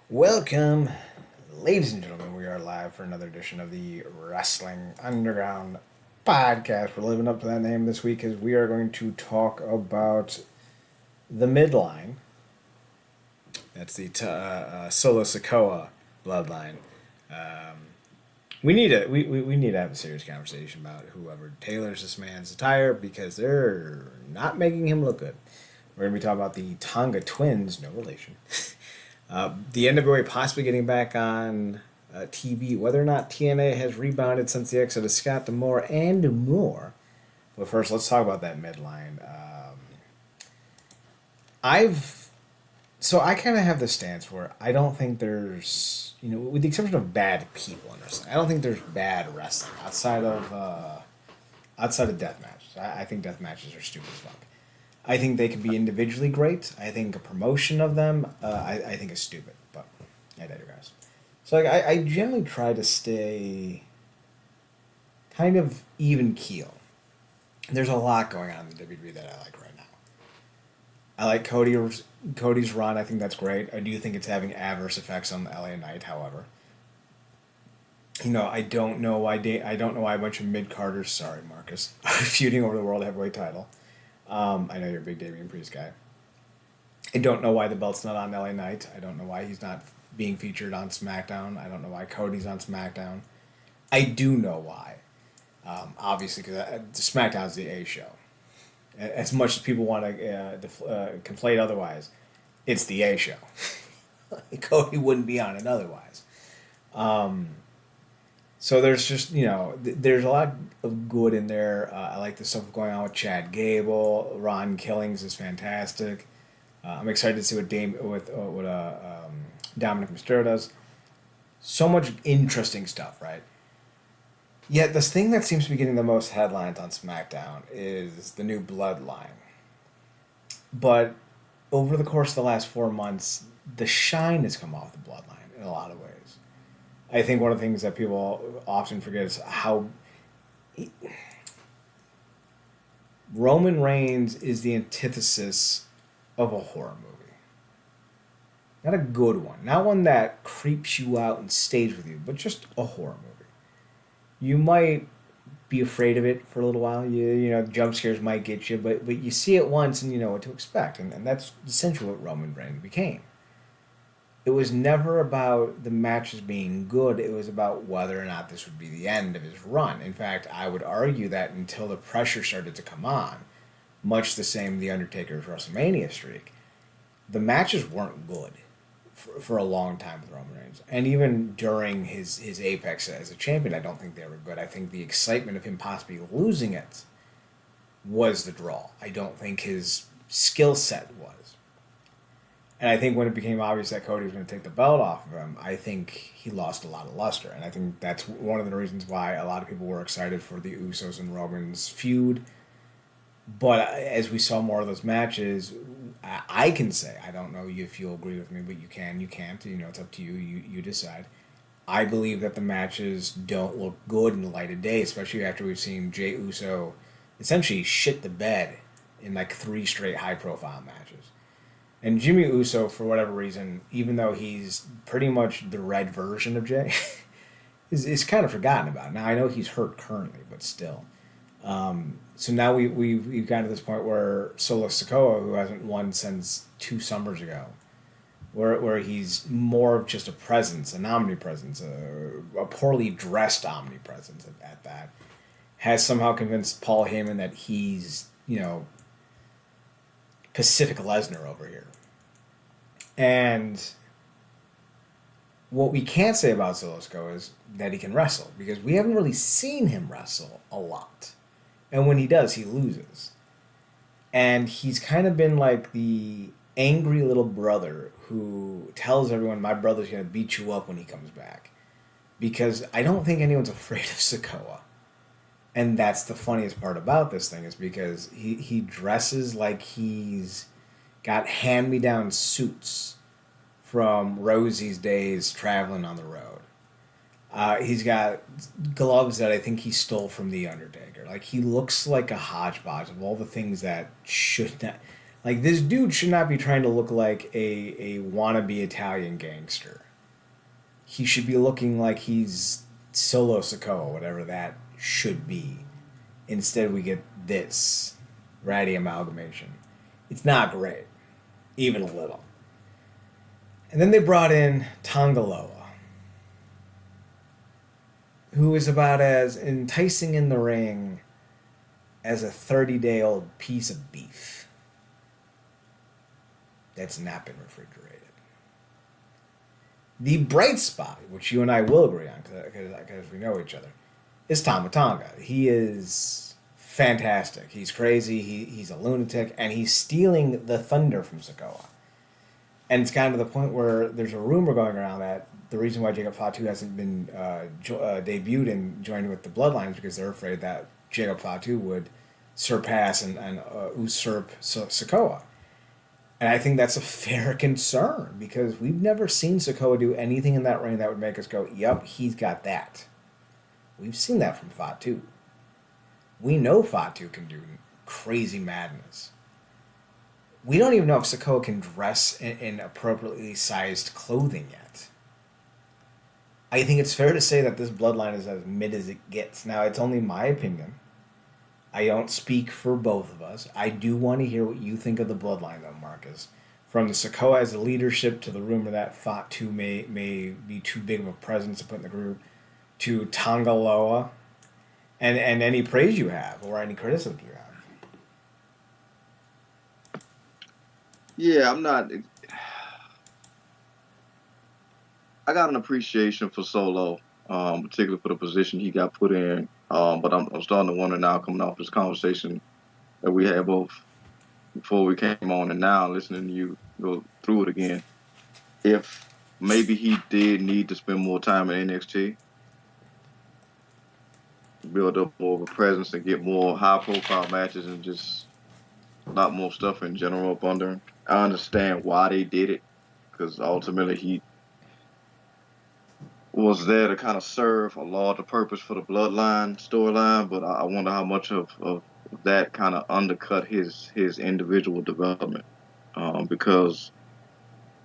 Welcome, ladies and gentlemen. We are live for another edition of the Wrestling Underground podcast. We're living up to that name this week as we are going to talk about the midline. That's the Solo Sokoa bloodline. We need to have a serious conversation about whoever tailors this man's attire because they're not making him look good. We're going to be talking about the Tonga twins, no relation. The NWA possibly getting back on TV, whether or not TNA has rebounded since the exit of Scott D'Amore, and more. But first, let's talk about that midline. I've so I kind of have the stance where I don't think there's, with the exception of bad people in wrestling, I don't think there's bad wrestling outside of death matches. I think death matches are stupid as fuck. I think they can be individually great. I think a promotion of them, I think is stupid. But I digress. So I generally try to stay kind of even keel. There's a lot going on in the WWE that I like right now. I like Cody's run. I think that's great. I do think it's having adverse effects on the LA Knight. However, I don't know why I don't know why a bunch of mid carders. Sorry, Marcus, are feuding over the world heavyweight title. I know you're a big Damian Priest guy. I don't know why the belt's not on LA Knight. I don't know why he's not being featured on SmackDown. I don't know why Cody's on SmackDown. I do know why. Obviously, because SmackDown's the A show. As much as people want to conflate otherwise, it's the A show. Cody wouldn't be on it otherwise. So there's just, there's a lot of good in there. I like the stuff going on with Chad Gable. Ron Killings is fantastic. I'm excited to see what Dominic Mysterio does. So much interesting stuff, right? Yet this thing that seems to be getting the most headlines on SmackDown is the new Bloodline. But over the course of the last 4 months, the shine has come off the Bloodline in a lot of ways. I think one of the things that people often forget is how Roman Reigns is the antithesis of a horror movie. Not a good one. Not one that creeps you out and stays with you, but just a horror movie. You might be afraid of it for a little while. Jump scares might get you, but you see it once and you know what to expect. And that's essentially what Roman Reigns became. It was never about the matches being good. It was about whether or not this would be the end of his run. In fact, I would argue that until the pressure started to come on, much the same The Undertaker's WrestleMania streak, the matches weren't good for a long time with Roman Reigns. And even during his apex as a champion, I don't think they were good. I think the excitement of him possibly losing it was the draw. I don't think his skill set was. And I think when it became obvious that Cody was going to take the belt off of him, I think he lost a lot of luster. And I think that's one of the reasons why a lot of people were excited for the Usos and Roman's feud. But as we saw more of those matches, I can say, I don't know if you'll agree with me, but you can, you can't. It's up to you. You decide. I believe that the matches don't look good in the light of day, especially after we've seen Jey Uso essentially shit the bed in like 3 straight high-profile matches. And Jimmy Uso, for whatever reason, even though he's pretty much the red version of Jay, is kind of forgotten about. Now, I know he's hurt currently, but still. So now we've gotten to this point where Solo Sikoa, who hasn't won since 2 summers ago, where he's more of just a presence, an omnipresence, a poorly dressed omnipresence at that, has somehow convinced Paul Heyman that he's, Pacific Lesnar over here. And what we can't say about Solo Sikoa is that he can wrestle, because we haven't really seen him wrestle a lot. And when he does, he loses. And he's kind of been like the angry little brother who tells everyone, my brother's going to beat you up when he comes back. Because I don't think anyone's afraid of Sikoa. And that's the funniest part about this thing, is because he dresses like he's got hand-me-down suits from Rosie's days traveling on the road. He's got gloves that I think he stole from The Undertaker. Like, he looks like a hodgepodge of all the things that should not... Like, this dude should not be trying to look like a wannabe Italian gangster. He should be looking like he's Solo Sokoa, whatever that should be. Instead, we get this ratty amalgamation. It's not great, even a little. And then they brought in Tongaloa, who is about as enticing in the ring as a 30-day-old piece of beef that's not been refrigerated. The bright spot, which you and I will agree on because we know each other, is Tama Tonga. He is fantastic. He's crazy. He's a lunatic, and he's stealing the thunder from Sokoa. And it's gotten to the point where there's a rumor going around that the reason why Jacob Fatu hasn't been debuted and joined with the Bloodline is because they're afraid that Jacob Fatu would surpass and usurp Sokoa. And I think that's a fair concern because we've never seen Sokoa do anything in that ring that would make us go, yep, he's got that. We've seen that from Fatu. We know Fatu can do crazy madness. We don't even know if Sokoa can dress in appropriately sized clothing yet. I think it's fair to say that this bloodline is as mid as it gets. Now, it's only my opinion. I don't speak for both of us. I do want to hear what you think of the bloodline, though, Marcus. From the Sokoa as a leadership to the rumor that Fatu may be too big of a presence to put in the group, to Tongaloa, and any praise you have or any criticism you have. Yeah, I'm not. I got an appreciation for Solo, particularly for the position he got put in. But I'm starting to wonder now, coming off this conversation that we had both before we came on and now listening to you go through it again, if maybe he did need to spend more time in NXT, build up more of a presence and get more high profile matches and just a lot more stuff in general up under him. I understand why they did it because ultimately he was there to kind of serve a larger purpose for the Bloodline storyline, but I wonder how much of that kind of undercut his individual development. Because,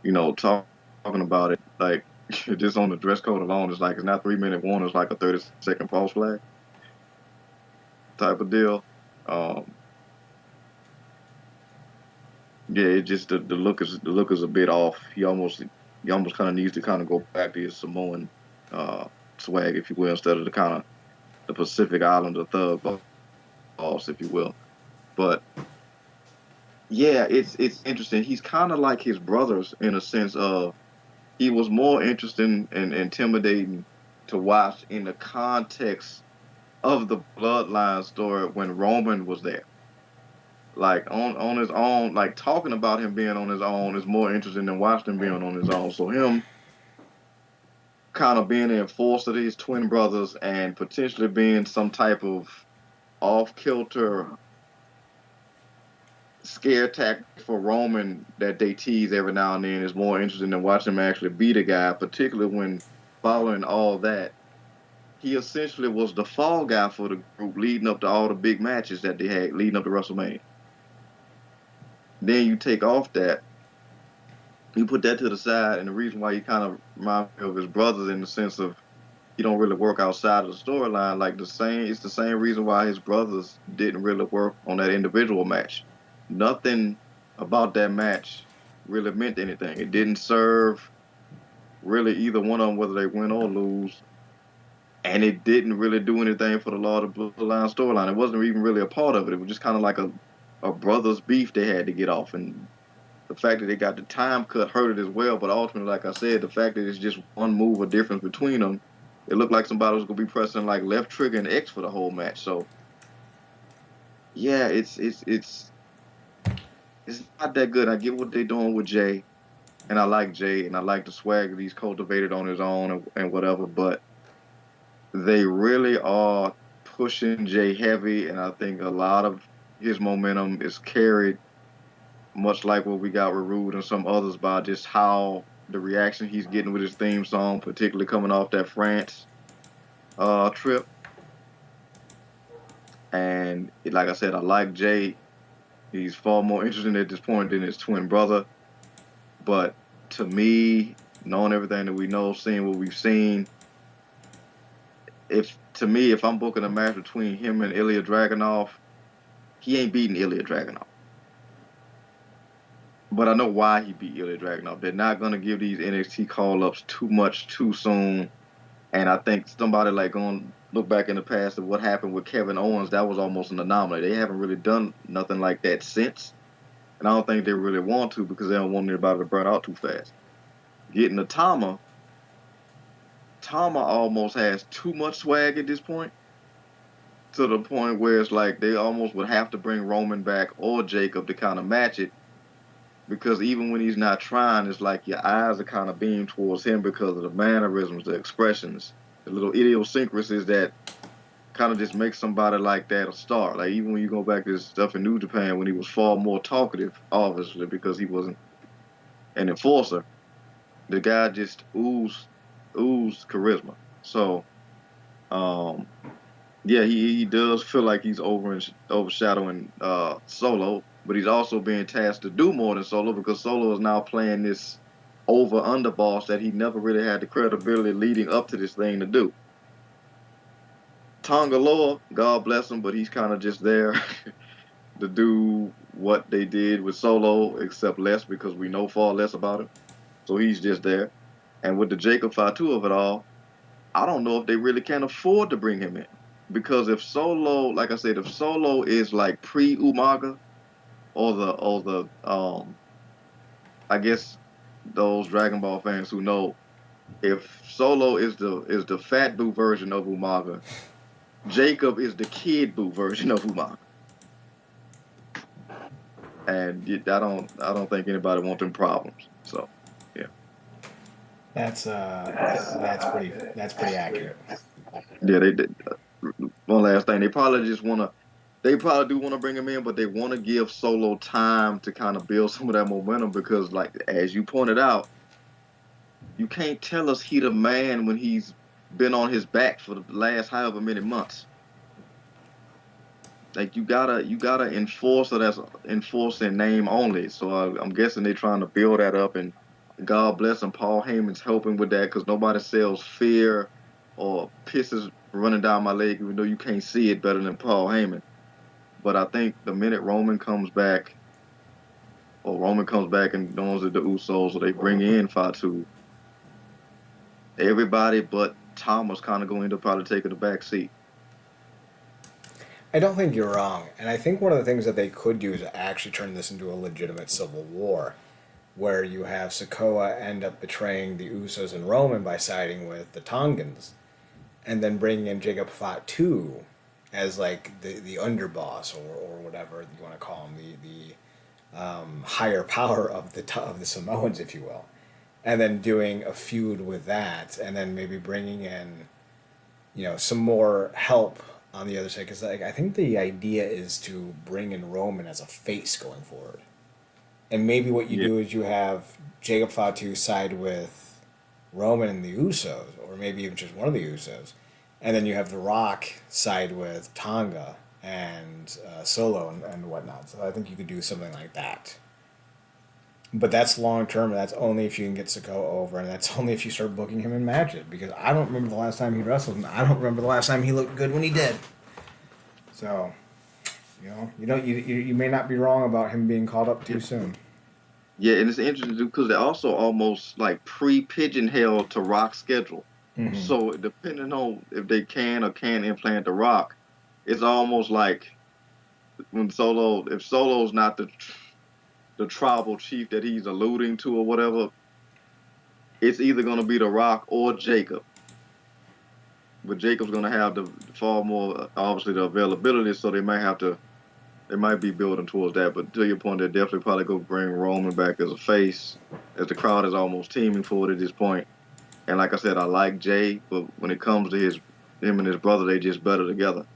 talking about it, like, just on the dress code alone, it's like, it's not 3-minute warning, it's like a 30-second false flag type of deal. Yeah, it just, the look is a bit off. He almost kind of needs to kind of go back to his Samoan swag, if you will, instead of the kind of the Pacific Islander thug boss, if you will. But yeah, it's interesting. He's kind of like his brothers in a sense of he was more interesting and intimidating to watch in the context of the Bloodline story when Roman was there. Like on his own, like talking about him being on his own is more interesting than watching him being on his own. So him kind of being the enforcer of these twin brothers and potentially being some type of off-kilter scare tactic for Roman that they tease every now and then is more interesting than watching him actually beat a guy, particularly when following all that. He essentially was the fall guy for the group leading up to all the big matches that they had leading up to WrestleMania. Then you take off that, you put that to the side, and the reason why he kind of reminds me of his brothers in the sense of he don't really work outside of the storyline. Like it's the same reason why his brothers didn't really work on that individual match. Nothing about that match really meant anything. It didn't serve really either one of them, whether they win or lose. And it didn't really do anything for the Lord of Bloodline storyline. It wasn't even really a part of it. It was just kind of like a brother's beef they had to get off. And the fact that they got the time cut hurt it as well. But ultimately, like I said, the fact that it's just one move of difference between them, it looked like somebody was going to be pressing like left trigger and X for the whole match. So, yeah, it's not that good. I get what they're doing with Jay, and I like Jay, and I like the swag that he's cultivated on his own and whatever, but they really are pushing Jay heavy, and I think a lot of his momentum is carried, much like what we got with Rude and some others, by just how the reaction he's getting with his theme song, particularly coming off that France trip. And like I said, I like Jay. He's far more interesting at this point than his twin brother. But to me, knowing everything that we know, seeing what we've seen, if I'm booking a match between him and Ilya Dragunov, he ain't beating Ilya Dragunov. But I know why he beat Ilya Dragunov. They're not gonna give these NXT call ups too much too soon. And I think somebody like going look back in the past of what happened with Kevin Owens, that was almost an anomaly. They haven't really done nothing like that since. And I don't think they really want to because they don't want anybody to burn out too fast. Getting to Tama almost has too much swag at this point, to the point where it's like they almost would have to bring Roman back or Jacob to kind of match it. Because even when he's not trying, it's like your eyes are kind of beamed towards him because of the mannerisms, the expressions, the little idiosyncrasies that kind of just make somebody like that a star. Like even when you go back to his stuff in New Japan when he was far more talkative, obviously because he wasn't an enforcer, the guy just oozed charisma. So um, yeah, he does feel like he's overshadowing Solo, but he's also being tasked to do more than Solo because Solo is now playing this over under boss that he never really had the credibility leading up to this thing to do. Tonga Loa, God bless him, but he's kind of just there to do what they did with Solo, except less because we know far less about him. So he's just there. And with the Jacob Fatu of it all, I don't know if they really can afford to bring him in. Because if Solo, like I said, if Solo is like pre Umaga or the I guess those Dragon Ball fans who know, if Solo is the fat boo version of Umaga, Jacob is the kid boo version of Umaga. And I don't think anybody wants them problems. So yeah. That's pretty accurate. Yeah, they did. One last thing, they probably do want to bring him in, but they want to give Solo time to kind of build some of that momentum because, like as you pointed out, you can't tell us he the man when he's been on his back for the last however many months. Like you gotta enforce it as enforcing name only. So I'm guessing they're trying to build that up, and God bless him. Paul Heyman's helping with that because nobody sells fear or pisses running down my leg, even though you can't see it better than Paul Heyman. But I think the minute Roman comes back and knows that the Usos, or they bring in Fatu, everybody but Thomas kind of going to probably take the back seat. I don't think you're wrong, and I think one of the things that they could do is actually turn this into a legitimate civil war, where you have Sokoa end up betraying the Usos and Roman by siding with the Tongans, and then bringing in Jacob Fatu as like the underboss or whatever you want to call him, the higher power of the Samoans, if you will, and then doing a feud with that, and then maybe bringing in some more help on the other side because like I think the idea is to bring in Roman as a face going forward, and maybe what you Yeah, do is you have Jacob Fatu side with Roman and the Usos, or maybe even just one of the Usos, and then you have The Rock side with Tonga and Solo and whatnot. So I think you could do something like that. But that's long term, and that's only if you can get Sikoa over, and that's only if you start booking him in matches. Because I don't remember the last time he wrestled, and I don't remember the last time he looked good when he did. So, you may not be wrong about him being called up too soon. yeah, and it's interesting because they also almost like pre-pigeonholed to Rock's schedule. Mm-hmm. So depending on if they can or can't implant the Rock, it's almost like if Solo's not the tribal chief that he's alluding to or whatever, it's either going to be the Rock or Jacob. But Jacob's going to have the far more obviously the availability, so they might be building towards that. But to your point, they definitely probably go bring Roman back as a face, as the crowd is almost teaming for it at this point. And like I said, I like Jay, but when it comes to him and his brother, they just better together.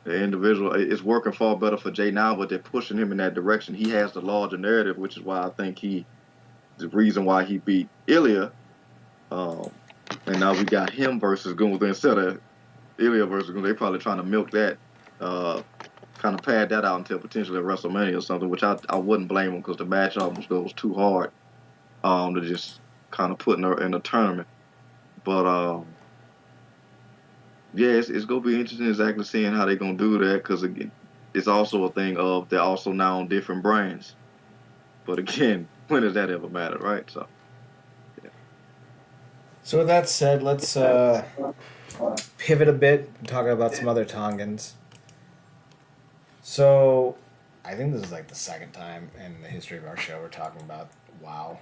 The individual, it's working far better for Jay now, but they're pushing him in that direction. He has the larger narrative, which is why I think the reason why he beat Ilya. Um, and now we got him versus Gunther instead of Ilya versus Gunther. They're probably trying to milk that. Uh, kind of pad that out until potentially WrestleMania or something, which I wouldn't blame them because the match almost goes too hard to just kind of put in a tournament. But yeah, it's gonna be interesting exactly seeing how they're gonna do that because again, it's also a thing of they're also now on different brands. But again, when does that ever matter, right? So yeah. So with that said, let's pivot a bit and talk about some other Tongans. So I think this is like the second time in the history of our show we're talking about WoW.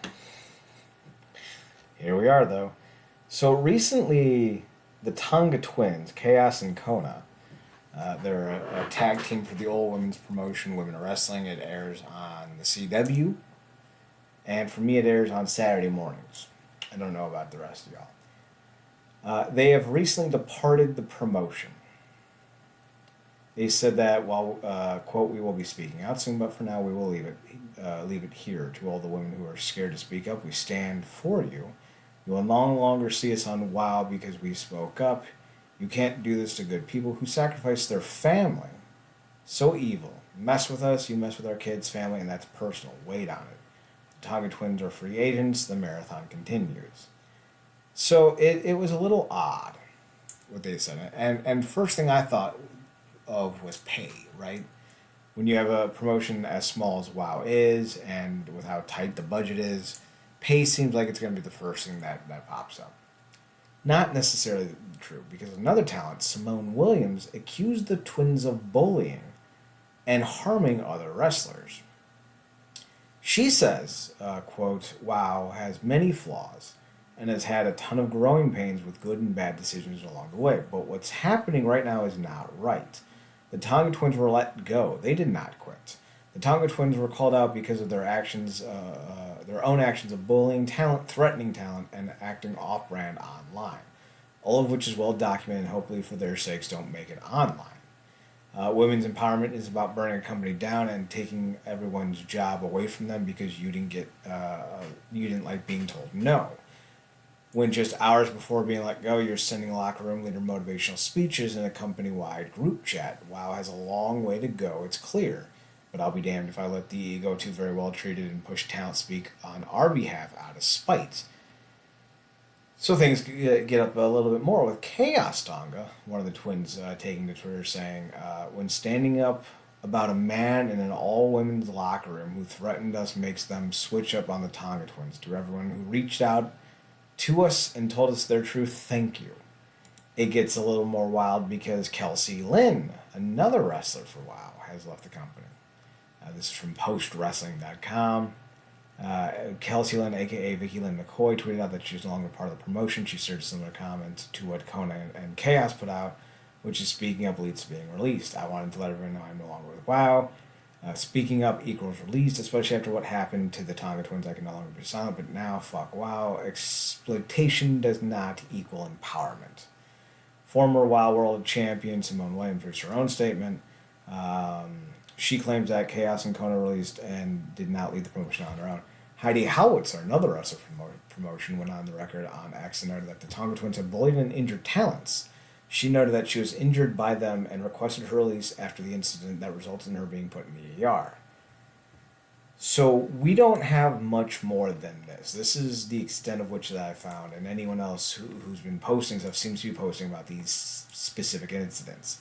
Here we are though. So recently, the Tonga twins, Chaos and Kona, they're a tag team for the All Women's Promotion, Women Wrestling. It airs on the CW, and for me, it airs on Saturday mornings. I don't know about the rest of y'all. They have recently departed the promotion. They said that while quote we will be speaking out soon, but for now we will leave it here to all the women who are scared to speak up. We stand for you. You will no longer see us on WoW because we spoke up. You can't do this to good people who sacrifice their family. So evil. Mess with us, you mess with our kids' family, and that's personal. Wait on it. The Tonga twins are free agents. The marathon continues. So it was a little odd what they said. And first thing I thought of was pay, right? When you have a promotion as small as WoW is, and with how tight the budget is, pay seems like it's going to be the first thing that pops up. Not necessarily true, because another talent, Simone Williams, accused the twins of bullying and harming other wrestlers. She says, quote, WoW has many flaws and has had a ton of growing pains with good and bad decisions along the way, but what's happening right now is not right. The Tonga twins were let go. They did not quit. The Tonga twins were called out because of their actions, their own actions of bullying talent, threatening talent, and acting off-brand online. All of which is well documented and hopefully for their sakes don't make it online. Women's empowerment is about burning a company down and taking everyone's job away from them because you didn't like being told no. When just hours before being let go, you're sending a locker room leader motivational speeches in a company-wide group chat. WoW has a long way to go, it's clear. But I'll be damned if I let the ego too very well treated and push talent speak on our behalf out of spite. So things get up a little bit more with Chaos Tonga, one of the twins taking to Twitter saying, when standing up about a man in an all-women's locker room who threatened us makes them switch up on the Tonga twins. To everyone who reached out to us and told us their truth, thank you. It gets a little more wild because Kelsey Lynn, another wrestler for WoW, has left the company. This is from postwrestling.com. Kelsey Lynn, aka Vicky Lynn McCoy, tweeted out that she's no longer part of the promotion. She shared similar comments to what Kona and Chaos put out, which is speaking up leads to being released. I wanted to let everyone know I'm no longer with WoW. Speaking up equals released, especially after what happened to the Tonga twins. I can no longer be silent, but now, fuck WoW. Exploitation does not equal empowerment. Former WoW World Champion Simone Williams released her own statement. She claims that Chaos and Kona released and did not lead the promotion on their own. Heidi Howitzer, another wrestler from promotion, went on the record on X and noted that the Tonga twins had bullied and injured talents. She noted that she was injured by them and requested her release after the incident that resulted in her being put in the ER. So we don't have much more than this. This is the extent of which that I found, and anyone else who's been posting stuff seems to be posting about these specific incidents.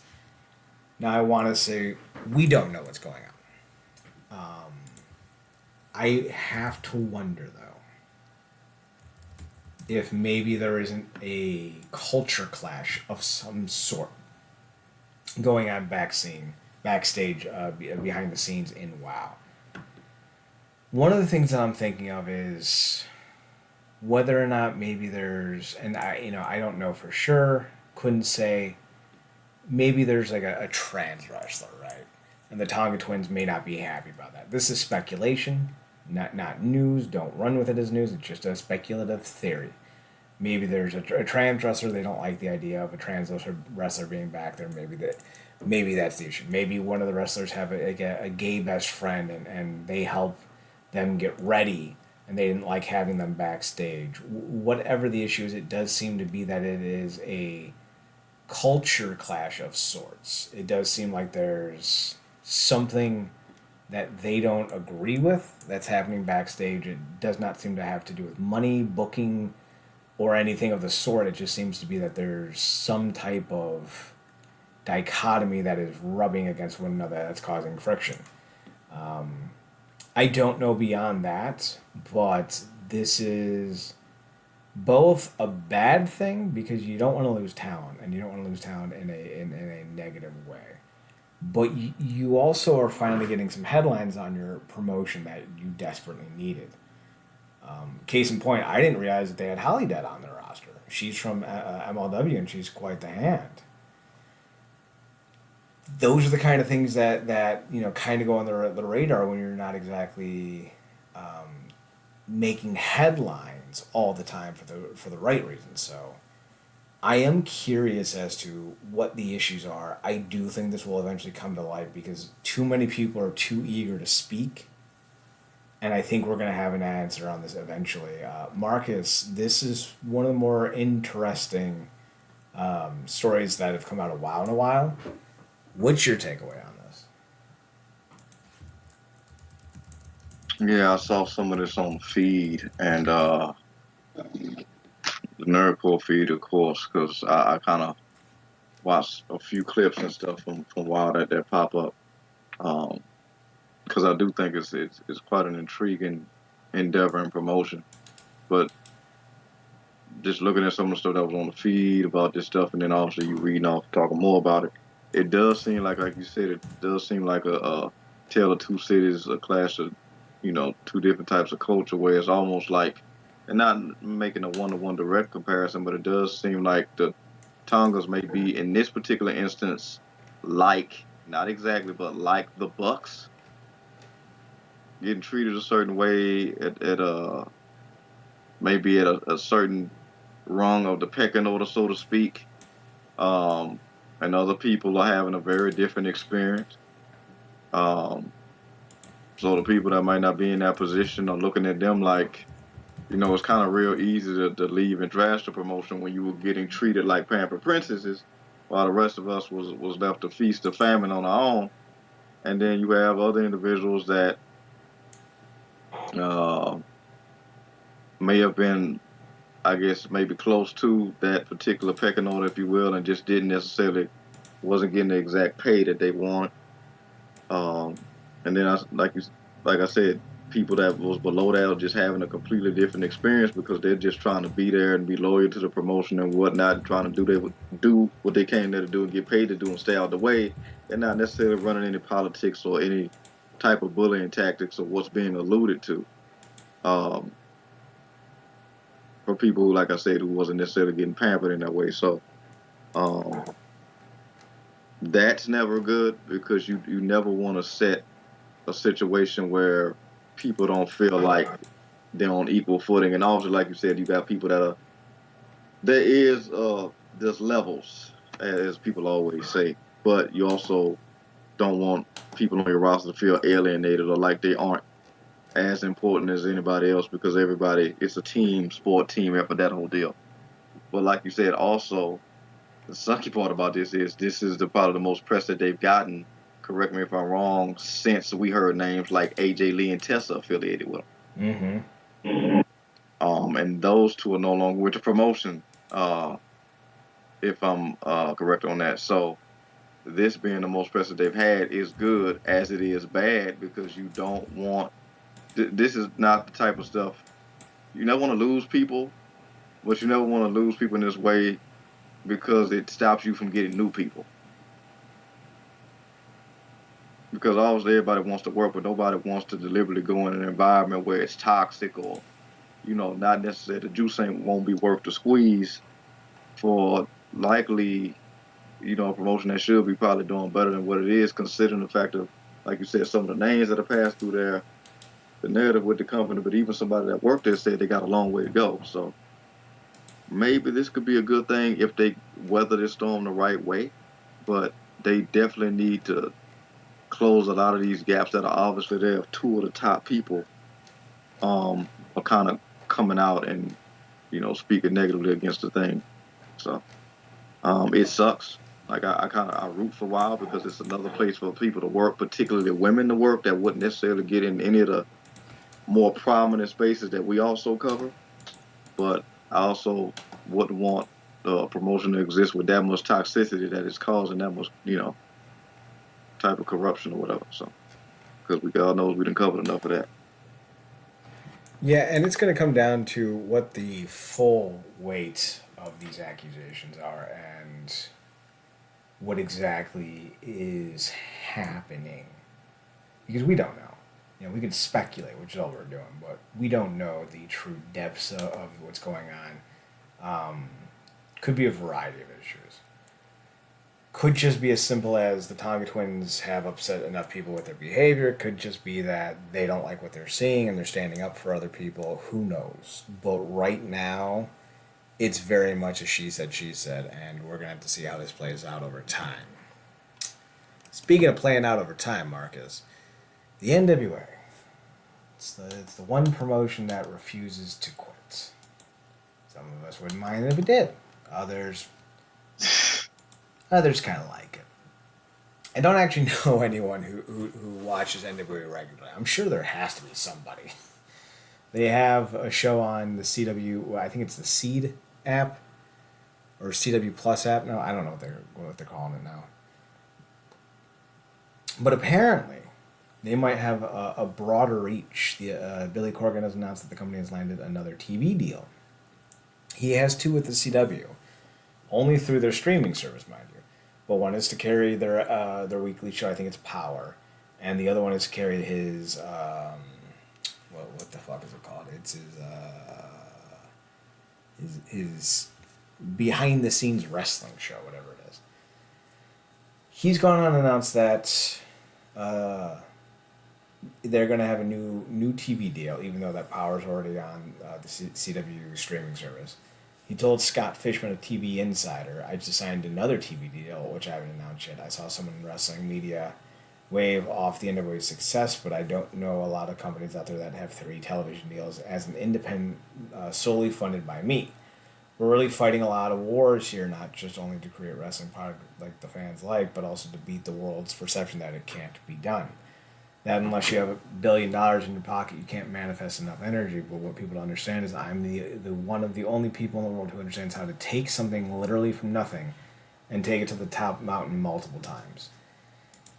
Now I want to say we don't know what's going on. I have to wonder though if maybe there isn't a culture clash of some sort going on backstage, behind the scenes in WoW. One of the things that I'm thinking of is whether or not maybe there's, and I don't know for sure, couldn't say, maybe there's like a trans wrestler, right? And the Tonga twins may not be happy about that. This is speculation, not news. Don't run with it as news. It's just a speculative theory. Maybe there's a trans wrestler. They don't like the idea of a trans wrestler being back there. Maybe that's the issue. Maybe one of the wrestlers have a gay best friend and they help them get ready and they didn't like having them backstage. Whatever the issue is, it does seem to be that it is a culture clash of sorts. It does seem like there's something that they don't agree with that's happening backstage. It does not seem to have to do with money, booking, or anything of the sort. It just seems to be that there's some type of dichotomy that is rubbing against one another that's causing friction. I don't know beyond that, but this is both a bad thing because you don't want to lose talent, and you don't want to lose talent in a negative way. But you also are finally getting some headlines on your promotion that you desperately needed. Case in point, I didn't realize that they had Holly Dead on their roster. She's from MLW and she's quite the hand. Those are the kind of things that kind of go on the radar when you're not exactly making headlines all the time for the right reasons. So I am curious as to what the issues are. I do think this will eventually come to light because too many people are too eager to speak, and I think we're going to have an answer on this eventually. Marcus, this is one of the more interesting stories that have come out in a while. What's your takeaway on this? Yeah, I saw some of this on the feed and the Nerdcore feed, of course, because I kind of watched a few clips and stuff from Wild that pop up. Because I do think it's quite an intriguing endeavor and promotion. But just looking at some of the stuff that was on the feed about this stuff, and then obviously you reading off, talking more about it, it does seem like you said, it does seem like a tale of two cities, a clash of, two different types of culture, where it's almost like, and not making a one-to-one direct comparison, but it does seem like the Tongas may be in this particular instance, like, not exactly, but like the Bucks, getting treated a certain way at maybe at a certain rung of the pecking order, so to speak. Um, and other people are having a very different experience. Um, so the people that might not be in that position are looking at them like, it's kind of real easy to leave and trash the promotion when you were getting treated like pampered princesses, while the rest of us was left to feast the famine on our own. And then you have other individuals that uh, may have been, I guess, maybe close to that particular pecking order, if you will, and just didn't necessarily wasn't getting the exact pay that they want. And then like I said, people that was below that are just having a completely different experience because they're just trying to be there and be loyal to the promotion and whatnot, and trying to do what they came there to do and get paid to do and stay out of the way. They're not necessarily running any politics or any type of bullying tactics or what's being alluded to. Um, for people who, like I said, who wasn't necessarily getting pampered in that way. So um, that's never good because you never want to set a situation where people don't feel like they're on equal footing. And also, like you said, you got people that are there is there's levels, as people always say, but you also don't want people on your roster to feel alienated or like they aren't as important as anybody else because everybody it's a team sport, team effort, that whole deal. But like you said, also the sucky part about this is the probably the most press that they've gotten. Correct me if I'm wrong. Since we heard names like AJ Lee and Tessa affiliated with Mm-hmm. them, and those two are no longer with the promotion. If I'm correct on that, so this being the most press that they've had is good as it is bad because you don't want. This is not the type of stuff you never want to lose people, but you never want to lose people in this way because it stops you from getting new people. Because obviously everybody wants to work, but nobody wants to deliberately go in an environment where it's toxic or, not necessarily the juice ain't won't be worth the squeeze for likely, a promotion that should be probably doing better than what it is, considering the fact of, like you said, some of the names that have passed through there, the narrative with the company, but even somebody that worked there said they got a long way to go. So maybe this could be a good thing if they weather this storm the right way, but they definitely need to close a lot of these gaps that are obviously there. If two of the top people are kind of coming out and speaking negatively against the thing. So it sucks. Like I kind of I root for Wild because it's another place for people to work, particularly women to work that wouldn't necessarily get in any of the more prominent spaces that we also cover. But I also wouldn't want the promotion to exist with that much toxicity that it's causing that much, type of corruption or whatever. So, because we all knows we done covered enough of that. Yeah, and it's going to come down to what the full weight of these accusations are and what exactly is happening. Because we don't know. We can speculate, which is all we're doing, but we don't know the true depths of what's going on. Could be a variety of issues. Could just be as simple as the Tonga twins have upset enough people with their behavior. It could just be that they don't like what they're seeing and they're standing up for other people. Who knows? But right now, it's very much a she said, and we're going to have to see how this plays out over time. Speaking of playing out over time, Marcus, the NWA. It's the one promotion that refuses to quit. Some of us wouldn't mind if it did. Others kind of like it. I don't actually know anyone who watches NWA regularly. I'm sure there has to be somebody. They have a show on the CW. I think it's the Seed app or CW Plus app. No, I don't know what they're calling it now. But apparently, they might have a broader reach. Billy Corgan has announced that the company has landed another TV deal. He has two with the CW, only through their streaming service, mind you. But one is to carry their weekly show. I think it's Power, and the other one is to carry his what the fuck is it called? It's his behind the scenes wrestling show, whatever it is. He's gone on and announced that they're going to have a new TV deal, even though that Power's already on the CW streaming service. He told Scott Fishman of TV Insider, I just signed another TV deal, which I haven't announced yet. I saw someone in wrestling media wave off the NWA's success, but I don't know a lot of companies out there that have 3 television deals as an independent, solely funded by me. We're really fighting a lot of wars here, not just only to create wrestling product like the fans like, but also to beat the world's perception that it can't be done. That unless you have $1 billion in your pocket, you can't manifest enough energy. But what people don't understand is I'm the one of the only people in the world who understands how to take something literally from nothing and take it to the top mountain multiple times.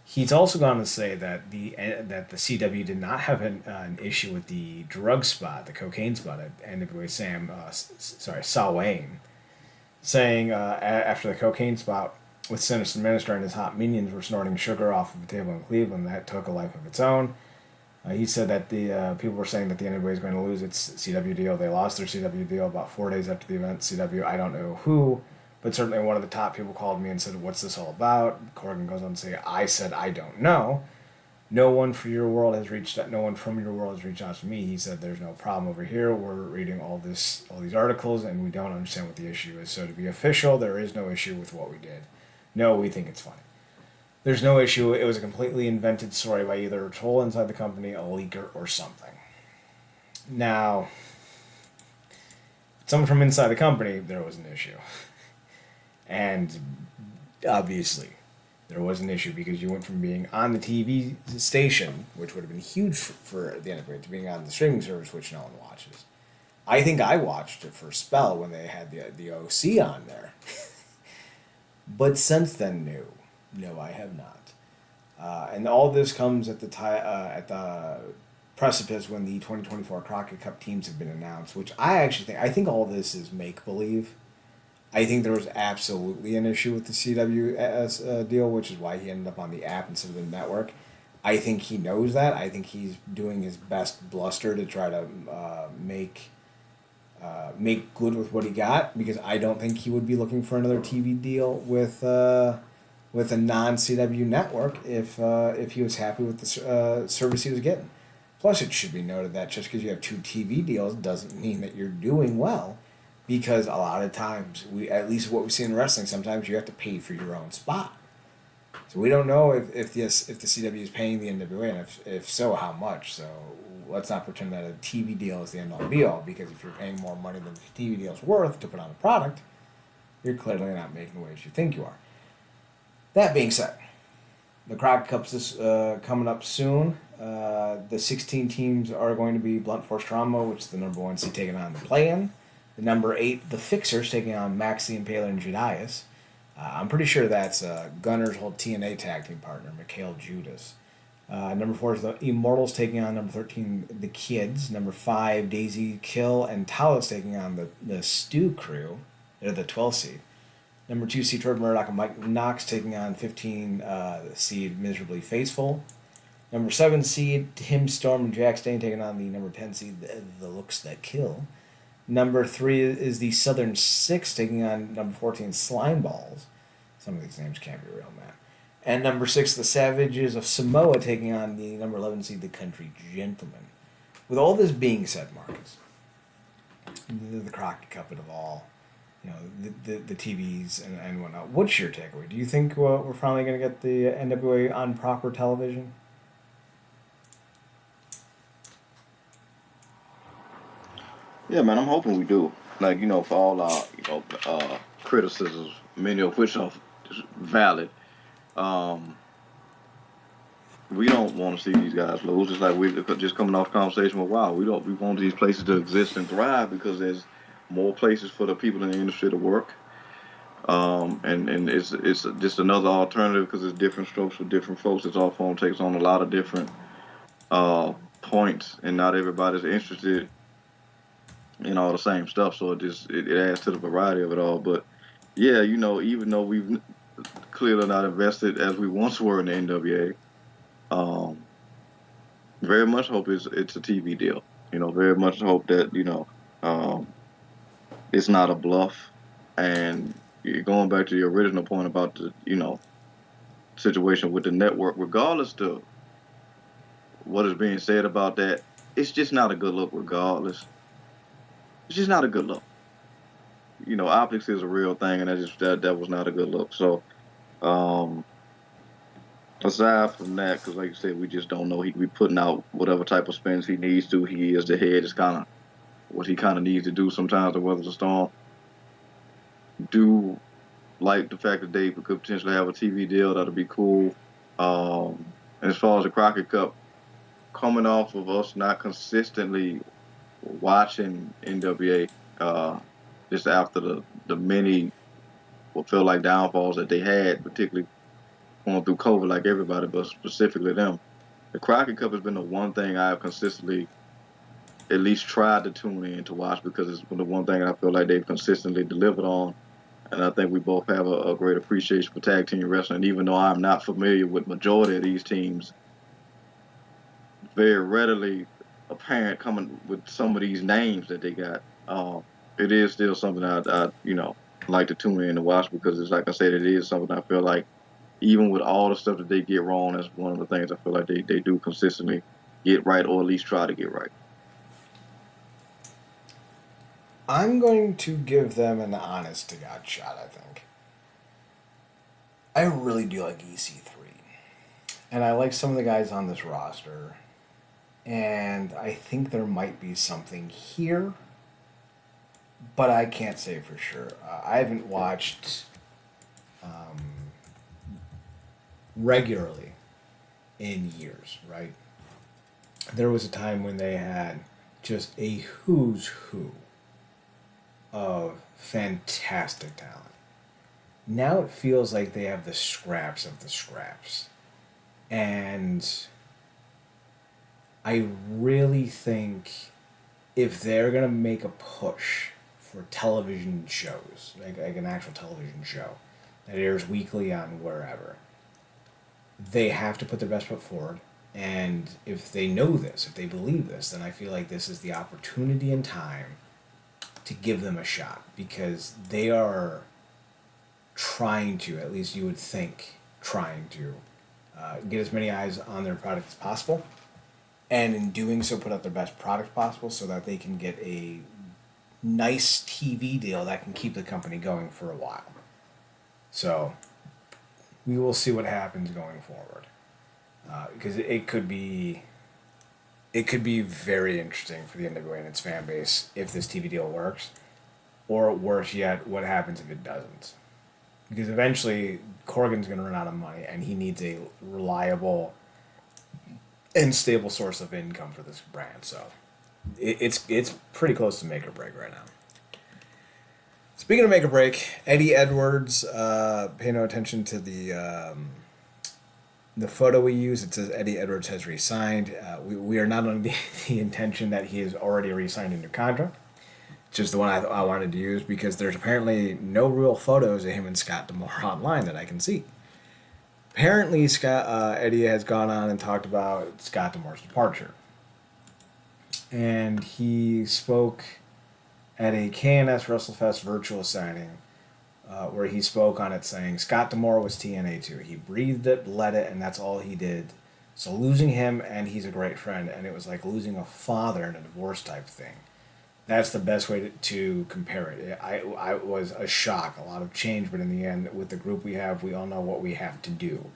He's also gone to say that the CW did not have an issue with the drug spot, the cocaine spot at NWA Sal Wayne, saying after the cocaine spot with Sinister Minister and his hot minions were snorting sugar off of a table in Cleveland, that took a life of its own. He said that the people were saying that the NWA is going to lose its CW deal. They lost their CW deal about 4 days after the event. CW, I don't know who, but certainly one of the top people called me and said, "What's this all about?" Corgan goes on to say, "I said I don't know. No one from your world has reached out to me." He said, "There's no problem over here. We're reading all these articles, and we don't understand what the issue is. So to be official, there is no issue with what we did. No, we think it's funny. There's no issue. It was a completely invented story by either a troll inside the company, a leaker, or something." Now, someone from inside the company, there was an issue. And obviously, there was an issue because you went from being on the TV station, which would have been huge for the NWA, to being on the streaming service, which no one watches. I think I watched it for a spell when they had the OC on there. But since then, no, I have not. And all this comes at the precipice when the 2024 Crockett Cup teams have been announced, which I think all this is make believe. I think there was absolutely an issue with the CW deal, which is why he ended up on the app instead of the network. I think he knows that. I think he's doing his best bluster to try to make good with what he got, because I don't think he would be looking for another TV deal with a non-CW network if he was happy with the service he was getting. Plus, it should be noted that just because you have 2 TV deals doesn't mean that you're doing well, because a lot of times, at least what we see in wrestling, sometimes you have to pay for your own spot. So we don't know if the CW is paying the NWA, and if so, how much. So let's not pretend that a TV deal is the end-all be-all, because if you're paying more money than the TV deal is worth to put on a product, you're clearly not making the wage you think you are. That being said, the Crockett Cup's coming up soon. The 16 teams are going to be Blunt Force Trauma, which is the number 1 seed taking on the play-in. The number 8, the Fixers, taking on Maxi Impaler and Judias. I'm pretty sure that's Gunner's whole TNA tag team partner, Mikhail Judas. Number 4 is the Immortals taking on number 13, the Kids. Number 5, Daisy Kill and Talos taking on the Stew Crew. They're the 12 seed. Number 2 seed, Troy Murdoch and Mike Knox taking on 15 seed, Miserably Faithful. Number 7 seed, Tim Storm and Jack Stain taking on the number 10 seed, the Looks That Kill. Number 3 is the Southern Six taking on number 14, Slime Balls. Some of these names can't be real, man. And number 6, the Savages of Samoa taking on the number 11 seed, the Country Gentlemen. With all this being said, Marcus, the Crockett Cup of all, the TVs and whatnot. What's your takeaway? Do you think we're finally going to get the NWA on proper television? Yeah, man, I'm hoping we do. Like, for all our, criticisms, many of which are valid. We don't want to see these guys lose. It's like we're just coming off conversation with wow. We want these places to exist and thrive because there's more places for the people in the industry to work. And it's just another alternative because it's different strokes for different folks. It's all phone takes on a lot of different points, and not everybody's interested in all the same stuff. So it adds to the variety of it all. But yeah, even though we've clearly not invested as we once were in the NWA, very much hope it's a TV deal. Very much hope that it's not a bluff. And going back to your original point about the situation with the network, regardless to what is being said about that, it's just not a good look. Regardless, it's just not a good look. Optics is a real thing, and that was not a good look. So, aside from that, because like you said, we just don't know. He be putting out whatever type of spins he needs to. He is the head. It's kind of what he kind of needs to do sometimes to weather the storm. Do like the fact that they could potentially have a TV deal. That'll be cool. And as far as the Crockett Cup, coming off of us not consistently watching NWA, just after the many what feel like downfalls that they had, particularly going through COVID, like everybody, but specifically them. The Crockett Cup has been the one thing I've consistently at least tried to tune in to watch because it's the one thing I feel like they've consistently delivered on. And I think we both have a great appreciation for tag team wrestling. Even though I'm not familiar with majority of these teams, very readily apparent coming with some of these names that they got. It is still something I like to tune in to watch because it's like I said, it is something I feel like even with all the stuff that they get wrong, that's one of the things I feel like they do consistently get right, or at least try to get right. I'm going to give them an honest to God shot, I think. I really do like EC3. And I like some of the guys on this roster. And I think there might be something here. But I can't say for sure. I haven't watched regularly in years, right? There was a time when they had just a who's who of fantastic talent. Now it feels like they have the scraps of the scraps. And I really think if they're going to make a push for television shows, like an actual television show that airs weekly on wherever, they have to put their best foot forward. And if they know this, if they believe this, then I feel like this is the opportunity and time to give them a shot because they are trying to, at least you would think, trying to get as many eyes on their product as possible. And in doing so, put out their best product possible so that they can get a nice TV deal that can keep the company going for a while. So we will see what happens going forward. Because it could be very interesting for the NWA and its fan base if this TV deal works, or worse yet, what happens if it doesn't? because eventually Corgan's going to run out of money, and he needs a reliable and stable source of income for this brand. So it's pretty close to make or break right now. Speaking of make or break, Eddie Edwards. Pay no attention to the photo we use. It says Eddie Edwards has re-signed. We are not under the intention that he has already re-signed a new contract. Just the one I wanted to use because there's apparently no real photos of him and Scott D'Amore online that I can see. Apparently, Eddie has gone on and talked about Scott D'Amore's departure. And he spoke at a KNS WrestleFest virtual signing where he spoke on it saying, Scott D'Amore was TNA too. He breathed it, bled it, and that's all he did. So losing him, and he's a great friend, and it was like losing a father in a divorce type thing. That's the best way to compare it. I was a shock, a lot of change, but in the end, with the group we have, we all know what we have to do.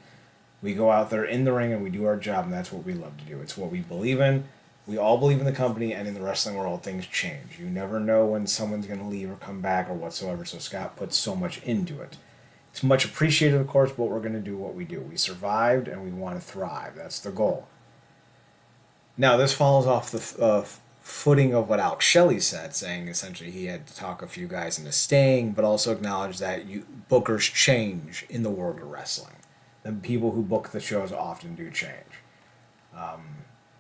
We go out there in the ring and we do our job, and that's what we love to do. It's what we believe in. We all believe in the company, and in the wrestling world, things change. You never know when someone's going to leave or come back or whatsoever, so Scott puts so much into it. It's much appreciated, of course, but we're going to do what we do. We survived, and we want to thrive. That's the goal. Now, this follows off the footing of what Alex Shelley said, saying essentially he had to talk a few guys into staying, but also acknowledge that bookers change in the world of wrestling. The people who book the shows often do change.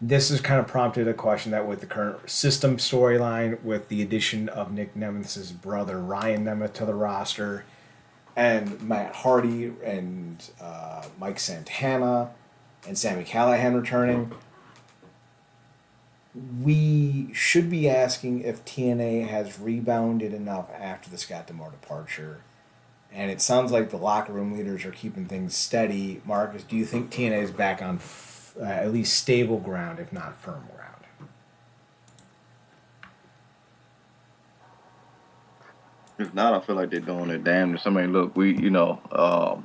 This has kind of prompted a question that with the current system storyline, with the addition of Nick Nemeth's brother Ryan Nemeth to the roster, and Matt Hardy and Mike Santana and Sami Callihan returning, we should be asking if TNA has rebounded enough after the Scott D'Amore departure. And it sounds like the locker room leaders are keeping things steady. Marcus, do you think TNA is back on at least stable ground, if not firm ground? If not, I feel like they're doing their damnedest. I mean, look, that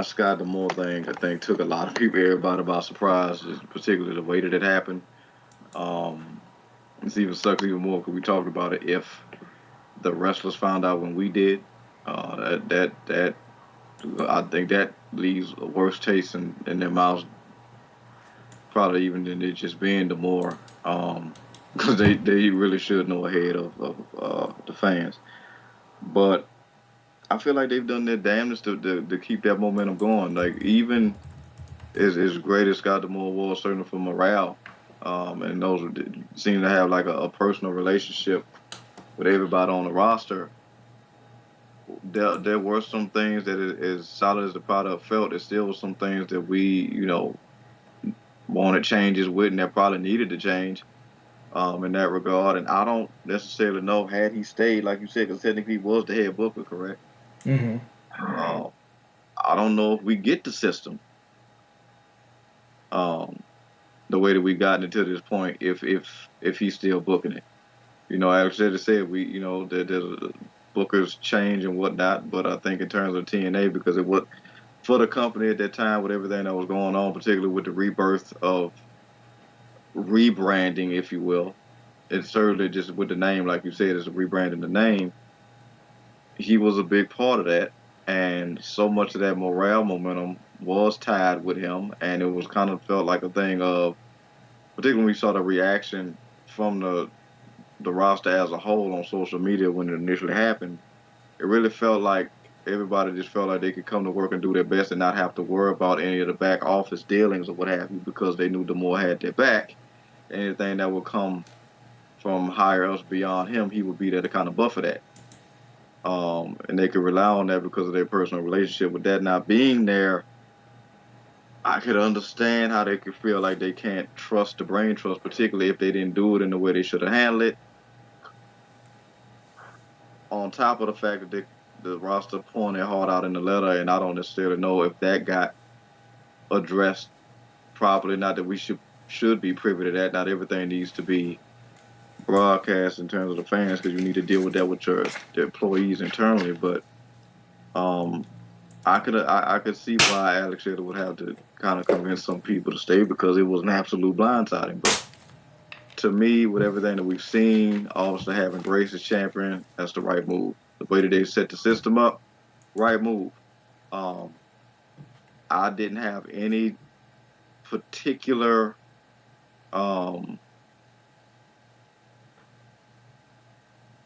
Scott D'Amore thing, I think, took a lot of people, everybody by surprise, particularly the way that it happened. It's even sucks even more because we talked about it. If the wrestlers found out when we did, that I think that leaves a worse taste in their mouths, probably even than it just being D'Amore, because they really should know ahead of the fans. But I feel like they've done their damnedest to keep that momentum going. Like even as great as Scott D'Amore was, certainly for morale, and those seem to have like a personal relationship with everybody on the roster. There were some things that, as solid as the product felt, there still was some things that we, wanted changes with, and that probably needed to change in that regard. And I don't necessarily know, had he stayed, like you said, because technically he was the head booker, correct? Mm-hmm. I don't know if we get the system the way that we've gotten it to this point if he's still booking it. Alex said that there's bookers change and whatnot, but I think in terms of TNA, because it was for the company at that time with everything that was going on, particularly with the rebirth of rebranding, if you will, it's certainly just with the name, like you said, it's rebranding the name. He was a big part of that, and so much of that morale momentum was tied with him, and it was kind of felt like a thing of, particularly when we saw the reaction from the roster as a whole on social media when it initially happened. It really felt like everybody just felt like they could come to work and do their best and not have to worry about any of the back office dealings or what have you, because they knew D'Amore had their back. Anything that would come from higher ups beyond him, he would be there to kind of buffer that. And they could rely on that because of their personal relationship. With that not being there, I could understand how they could feel like they can't trust the brain trust, particularly if they didn't do it in the way they should have handled it. On top of the fact that the roster pouring their heart out in the letter, and I don't necessarily know if that got addressed properly. Not that we should be privy to that. Not everything needs to be broadcast in terms of the fans, because you need to deal with that with the employees internally. But I could see why Alex Shelley would have to kind of convince some people to stay, because it was an absolute blindsiding. But to me, with everything that we've seen, obviously having Grace as champion, that's the right move. The way that they set the system up, right move. Um, I didn't have any particular um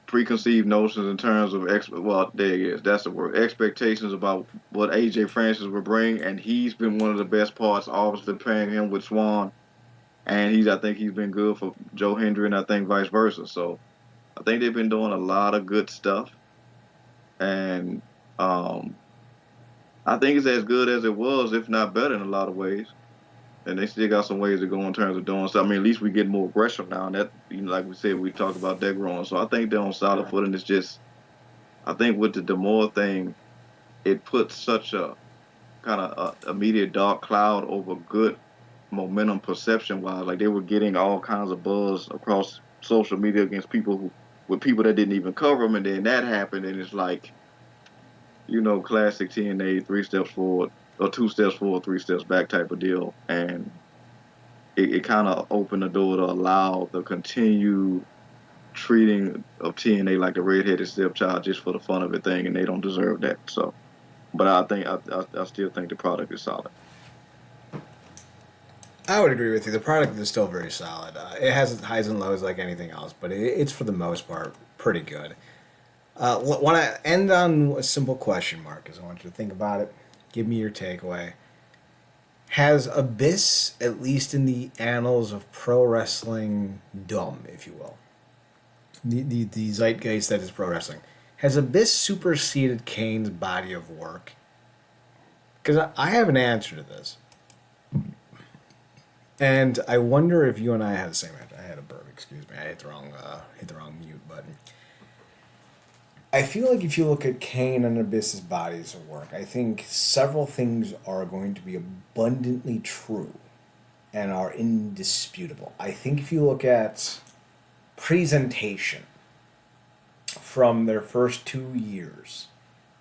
preconceived notions in terms of well, there it is. That's the word. Expectations about what AJ Francis would bring, and he's been one of the best parts. Obviously, pairing him with Swan, and I think he's been good for Joe Hendry, and I think vice versa. So I think they've been doing a lot of good stuff, and um, I think it's as good as it was, if not better, in a lot of ways. And they still got some ways to go in terms of doing so. I mean, at least we get more aggression now, and that, like we said, we talked about that growing. So I think they're on solid footing. It's just, I think with the Demore thing, it puts such a kind of immediate dark cloud over good momentum perception wise. Like they were getting all kinds of buzz across social media against people who, with people that didn't even cover them, and then that happened, and it's like, classic TNA, 3 steps forward or 2 steps forward, 3 steps back type of deal, and it kind of opened the door to allow the continued treating of TNA like the redheaded stepchild just for the fun of it thing, and they don't deserve that. So, but I think I still think the product is solid. I would agree with you. The product is still very solid. It has its highs and lows like anything else, but it's for the most part pretty good. Want to end on a simple question, Marcus. I want you to think about it. Give me your takeaway. Has Abyss, at least in the annals of pro wrestling dumb, if you will, the zeitgeist that is pro wrestling, has Abyss superseded Kane's body of work? Because I have an answer to this. And I wonder if you and I had the same answer. I had a burp, excuse me. I hit the wrong mute button. I feel like if you look at Kane and Abyss's bodies of work, I think several things are going to be abundantly true and are indisputable. I think if you look at presentation from their first 2 years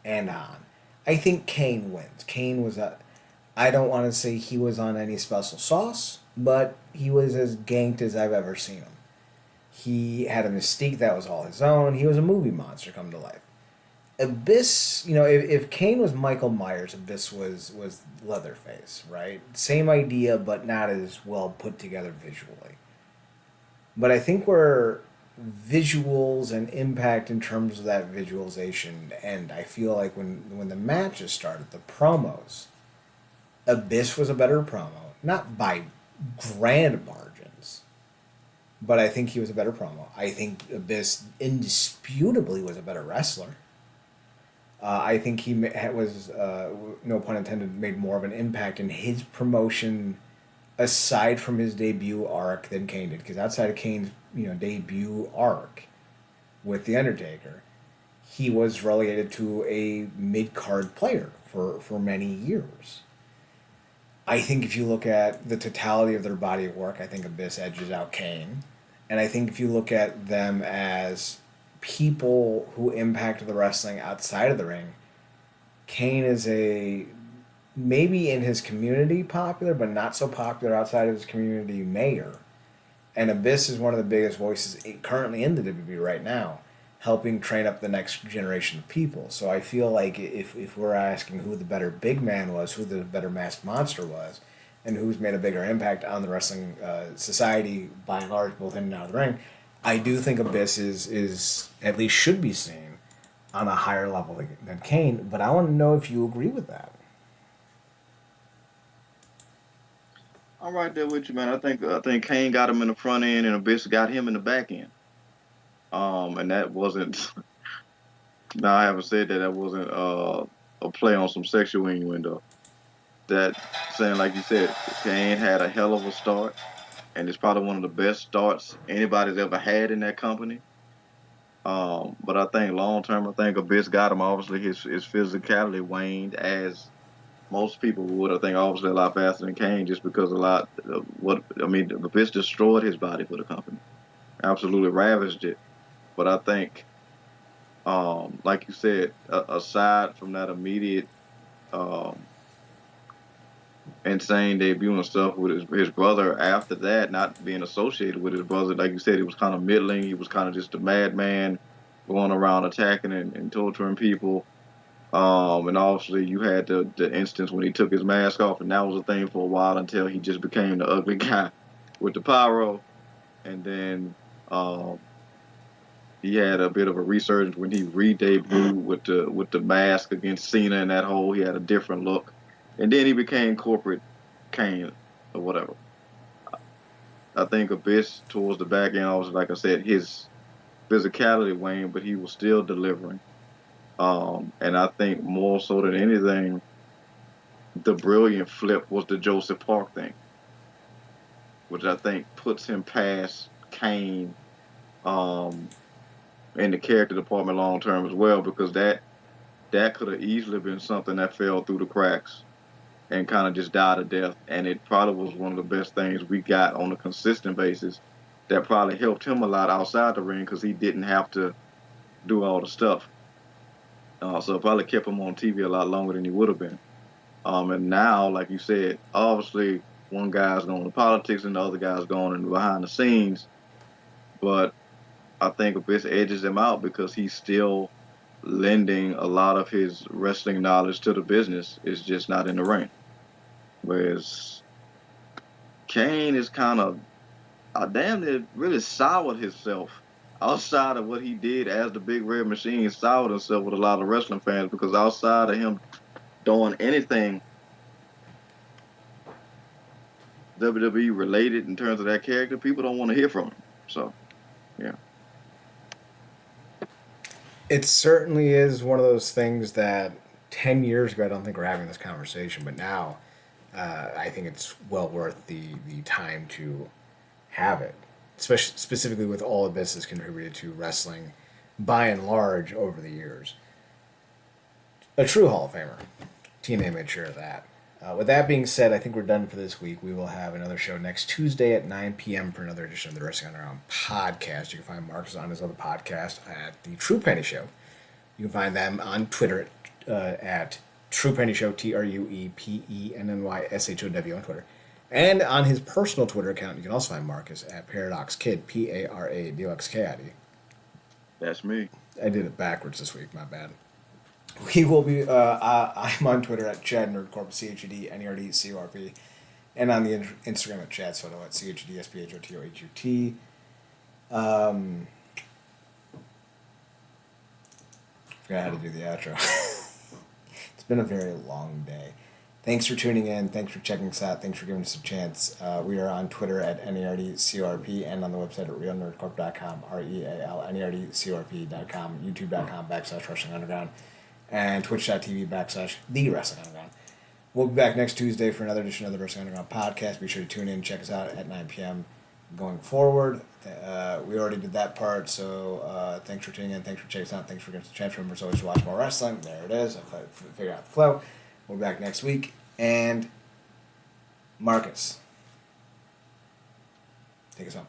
and on, I think Kane wins. Kane was I don't want to say he was on any special sauce, but he was as ganked as I've ever seen him. He had a mystique that was all his own. He was a movie monster come to life. Abyss, if Kane was Michael Myers, Abyss was Leatherface, right? Same idea, but not as well put together visually. But I think where visuals and impact in terms of that visualization end, I feel like when the matches started, the promos, Abyss was a better promo, not by grand margins, but I think he was a better promo. I think Abyss indisputably was a better wrestler. I think he was, no pun intended, made more of an impact in his promotion aside from his debut arc than Kane did. Because outside of Kane's debut arc with The Undertaker, he was relegated to a mid card player for many years. I think if you look at the totality of their body of work, I think Abyss edges out Kane. And I think if you look at them as people who impact the wrestling outside of the ring, Kane is a maybe in his community popular, but not so popular outside of his community mayor. And Abyss is one of the biggest voices currently in the WWE right now, helping train up the next generation of people. So I feel like if we're asking who the better big man was, who the better masked monster was, and who's made a bigger impact on the wrestling society by and large, both in and out of the ring, I do think Abyss is at least should be seen on a higher level than Kane. But I want to know if you agree with that. I'm right there with you, man. I think Kane got him in the front end, and Abyss got him in the back end. And that wasn't. Now I haven't said that. That wasn't a play on some sexual innuendo. That saying, like you said, Kane had a hell of a start, and it's probably one of the best starts anybody's ever had in that company. But I think long term, I think Abyss got him. Obviously, his physicality waned as most people would. I think obviously a lot faster than Kane, just because a lot of what I mean. Abyss destroyed his body for the company, absolutely ravaged it. But I think, like you said, aside from that immediate um, insane debut and stuff with his brother, after that, not being associated with his brother, like you said, he was kind of middling. He was kind of just a madman going around attacking and torturing people. And obviously you had the instance when he took his mask off, and that was a thing for a while until he just became the ugly guy with the pyro. And then um, he had a bit of a resurgence when he re-debuted with the mask against Cena and that whole. He had a different look, and then he became corporate Kane or whatever. I think Abyss towards the back end, also like I said, his physicality waned, but he was still delivering. And I think more so than anything, the brilliant flip was the Joseph Park thing, which I think puts him past Kane um, in the character department long term as well, because that could have easily been something that fell through the cracks and kind of just died a death. And it probably was one of the best things we got on a consistent basis that probably helped him a lot outside the ring because he didn't have to do all the stuff. So it probably kept him on TV a lot longer than he would have been. And now, like you said, obviously one guy's going to politics and the other guy's going in behind the scenes. But I think Abyss edges him out because he's still lending a lot of his wrestling knowledge to the business. It's just not in the ring. Whereas Kane is kind of damn near really soured himself outside of what he did as the Big Red Machine. Soured himself with a lot of wrestling fans because outside of him doing anything WWE related in terms of that character, people don't want to hear from him. So, yeah. It certainly is one of those things that 10 years ago, I don't think we're having this conversation, but now I think it's well worth the time to have it, especially specifically with all Abyss has contributed to wrestling by and large over the years. A true Hall of Famer. TNA made sure of that. With that being said, I think we're done for this week. We will have another show next Tuesday at 9 p.m. for another edition of the Wrestling Underground podcast. You can find Marcus on his other podcast at the True Penny Show. You can find them on Twitter at True Penny Show, TruePennyShow on Twitter. And on his personal Twitter account, you can also find Marcus at Paradox Kid, PARADOXKID. That's me. I did it backwards this week, my bad. We will be. I'm on Twitter at Chad Nerdcorp, CHED NERD and on the Instagram at Chad Soto at CHEDSPHOTOHUT. Forgot how to do the outro. It's been a very long day. Thanks for tuning in. Thanks for checking us out. Thanks for giving us a chance. We are on Twitter at NERDCORP and on the website at realnerdcorp.com, REALNERDCORP.com, YouTube.com/Wrestling Underground, and Twitch.tv/The Wrestling Underground. We'll be back next Tuesday for another edition of the Wrestling Underground podcast. Be sure to tune in and check us out at 9 p.m. going forward. We already did that part, so thanks for tuning in. Thanks for checking us out. Thanks for giving us a chance. Remember, always to watch more wrestling. There it is. I figured out the flow. We'll be back next week. And Marcus, take us home.